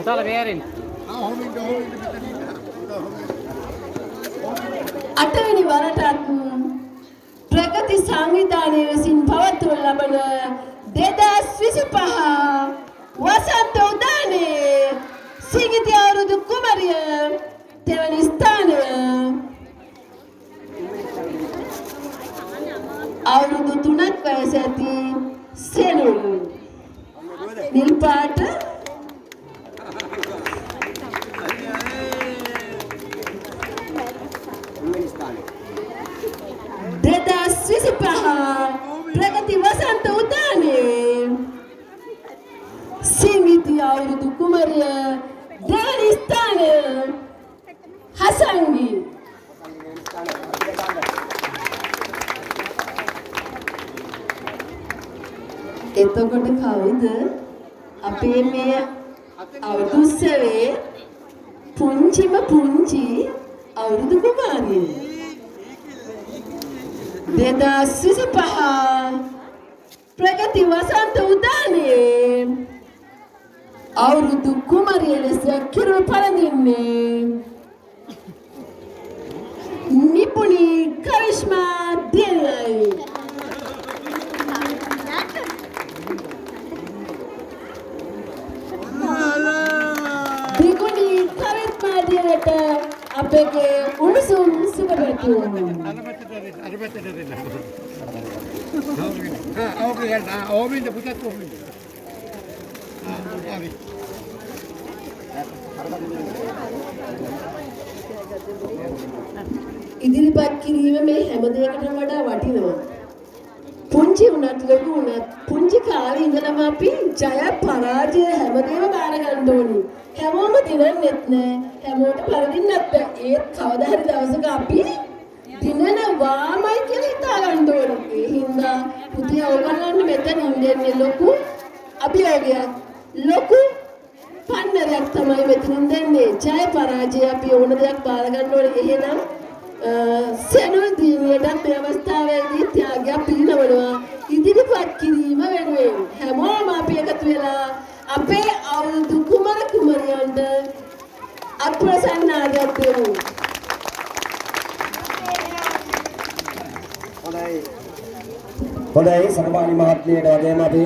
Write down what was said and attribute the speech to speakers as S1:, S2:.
S1: අතල බේරෙන්න.
S2: අටවෙනි වරටත් ප්‍රගති සංවිධානයේ විසින් පවත්වනු ලබන 2025 වසන්ත උදානයේ සිඟිති අවුරුදු කුමරිය තෙවැනි ස්ථානය අවුරුදු 3ක් වයස ඇති සෙනුල් නිල් පාට प्रगति वसंत उद्याने सिंगिती आवृदु कुमारिय देवनी स्थान हसंगी එතකොට කවුද අපේ මේ අවුරුදු උත්සවයේ පුංචිම පුංචි අවුරුදු කුමාරිය 2025 प्रगति वसंत उद्यानයේ අවුරුදු කුමාරිය ලෙස කිරුළ පළඳින්නේ නිපුණී කරිෂ්මා දියලයි දිගුණී කරිෂ්මා දියලට අපගේ උණුසුම් සුබ පැතුම් ඉදිරිපත් කිරීම මේ හැම දෙයකටම වඩා වටිනවා. පුංචි වුණත් ලොකු වුණත් පුංචි කාලේ ඉඳලම අපි ජය පරාජය හැමදේම බාර ගන්න ඕනි. හැමෝම දිනන්නෙත් නෑ. හැමෝට පරදින්නත් බෑ. ඒත් කවදා හරි දවසක අපි දිනනවාමයි කියලා හිතා ගන්න ඕනේ. ඒ හින්දා පුතිය ඕගොල්ලන්ට මෙතන ඉන්නේ ලොකු අභියෝගයක්. ලොකු පන්නරයක් තමයි මෙතනින් දෙන්නේ. ජය පරාජය අපි ඕන දෙයක් බාර ගන්න ඕනේ. එහෙනම් සෙනුල් දිනියටත් මේ අවස්ථාවේදී ත්‍යාගයක් පිළිනවනවා. ඉදිරිපත් කිරීම වෙනුවෙන් හැමෝම අපි එකතු වෙලා අපේ අවුරුදු කුමර කුමරියන්ට අත්ප්‍රසන්නාදයක් දෙමු.
S3: හොඳයි සර්වානි මහත්මියට වගේම අපි